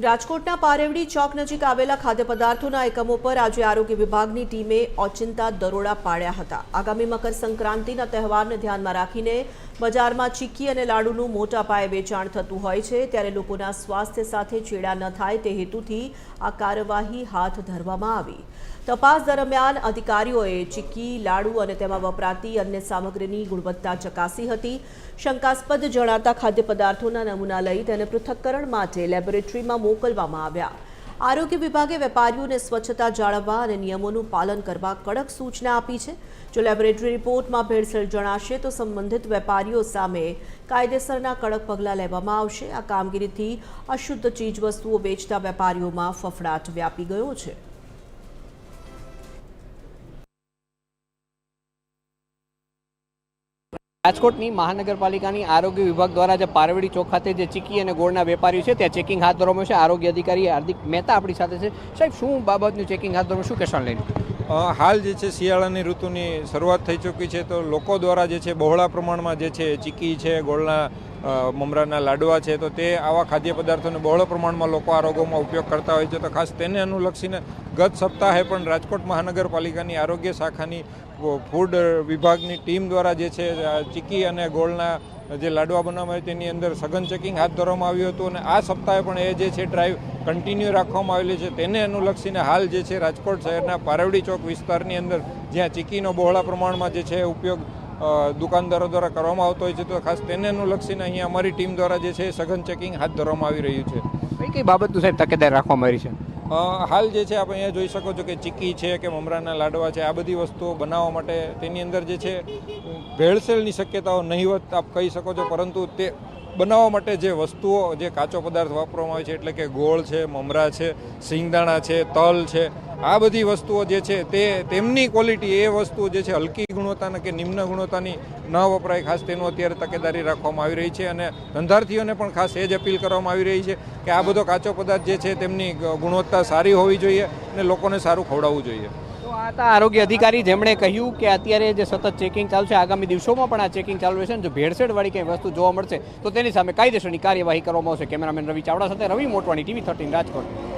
રાજકોટના પારેવડી ચોક નજીક આવેલા ખાદ્ય પદાર્થોના એકમો પર આજે આરોગ્ય વિભાગની ટીમે ઓચિંતા દરોડા પાડ્યા હતા। આગામી મકર સંક્રાંતિના તહેવારને ધ્યાનમાં રાખીને બજારમાં ચીક્કી અને લાડુનું મોટા પાયે વેચાણ થતું હોય છે, ત્યારે લોકોના સ્વાસ્થ્ય સાથે ચેડા ન થાય તે હેતુથી આ કાર્યવાહી હાથ ધરવામાં આવી। તપાસ દરમિયાન અધિકારીઓએ ચીક્કી, લાડુ અને તેમાં વપરાતી અન્ય સામગ્રીની ગુણવત્તા ચકાસી હતી। શંકાસ્પદ જણાતા ખાદ્ય પદાર્થોના નમૂના લઈ તેને પૃથક્કરણ માટે લેબોરેટરીમાં મોકલવામાં આવ્યા। આરોગ્ય વિભાગે વેપારીઓને સ્વચ્છતા જાળવવા અને નિયમોનું પાલન કરવા કડક સૂચના આપી છે। જો લેબોરેટરી રિપોર્ટમાં ભેળસેળ જણાશે તો સંબંધિત વેપારીઓ સામે કાયદેસરના કડક પગલાં લેવામાં આવશે। આ કામગીરીથી અશુદ્ધ ચીજવસ્તુઓ વેચતા વેપારીઓમાં ફફડાટ વ્યાપી ગયો છે। રાજકોટની મહાનગરપાલિકાની આરોગ્ય વિભાગ દ્વારા જે પારેવડી ચોક ખાતે જે ચીક્કી અને ગોળના વેપારીઓ છે ત્યાં ચેકિંગ હાથ ધરવામાં છે। આરોગ્ય અધિકારી હાર્દિક મહેતા આપણી સાથે છે। સાહેબ, શું બાબતનું ચેકિંગ હાથ ધરવામાં, શું કહેશો લઈને? હાલ જે છે શિયાળાની ઋતુની શરૂઆત થઈ ચૂકી છે, તો લોકો દ્વારા જે છે બહોળા પ્રમાણમાં જે છે ચીક્કી છે, ગોળના મમરાના લાડવા છે, તો તે આવા ખાદ્ય પદાર્થોને બહોળા પ્રમાણમાં લોકો આરોગ્યમાં ઉપયોગ કરતા હોય છે। તો ખાસ તેને અનુલક્ષીને ગત સપ્તાહે પણ રાજકોટ મહાનગરપાલિકાની આરોગ્ય શાખાની ફૂડ વિભાગની ટીમ દ્વારા જે છે ચીક્કી અને ગોળના જે લાડવા બનાવવામાં આવે તેની અંદર સઘન ચેકિંગ હાથ ધરવામાં આવ્યું હતું, અને આ સપ્તાહે પણ એ જે છે ડ્રાઈવ કન્ટિન્યુ રાખવામાં આવેલી છે। તેને અનુલક્ષીને હાલ જે છે રાજકોટ શહેરના પારેવડી ચોક વિસ્તારની અંદર જ્યાં ચીક્કીનો બહોળા પ્રમાણમાં જે છે ઉપયોગ દુકાનદારો દ્વારા કરવામાં આવતો હોય છે, તો ખાસ તેને અનુલક્ષીને અહીંયા અમારી ટીમ દ્વારા જે છે સઘન ચેકિંગ હાથ ધરવામાં આવી રહ્યું છે। કઈ કઈ બાબતનું સાહેબ તકેદારી રાખવામાં આવી છે? હાલ જે છે આપણે અહીંયા જોઈ શકો છો કે ચીક્કી છે કે મમરાના લાડવા છે, આ બધી વસ્તુઓ બનાવવા માટે તેની અંદર જે છે ભેળસેળની શક્યતાઓ નહીવત આપ કહી શકો છો, પરંતુ તે બનાવવા માટે જે વસ્તુઓ, જે કાચો પદાર્થ વાપરવામાં આવે છે, એટલે કે ગોળ છે, મમરા છે, સિંગદાણા છે, તલ છે, આ બધી વસ્તુઓ જે છે તે તેમની ક્વોલિટી, એ વસ્તુઓ જે છે હલકી ગુણવત્તાના કે નિમ્ન ગુણવત્તાની ન વપરાય, ખાસ તેનું અત્યારે તકેદારી રાખવામાં આવી રહી છે। અને ધંધાર્થીઓને પણ ખાસ એ જ અપીલ કરવામાં આવી રહી છે કે આ બધો કાચો પદાર્થ જે છે તેમની ગુણવત્તા સારી હોવી જોઈએ અને લોકોને સારું ખવડાવવું જોઈએ। તો આ હતા આરોગ્ય અધિકારી, જેમણે કહ્યું કે અત્યારે જે સતત ચેકિંગ ચાલુ છે, આગામી દિવસોમાં પણ આ ચેકિંગ ચાલુ રહેશે। જો ભેળસેળવાળી કંઈ વસ્તુ જોવા મળશે તો તેની સામે કાયદેસરની કાર્યવાહી કરવામાં આવશે। કેમેરામેન રવિ ચાવડા સાથે રવિ મોટવાણી, TV 13 રાજકોટ।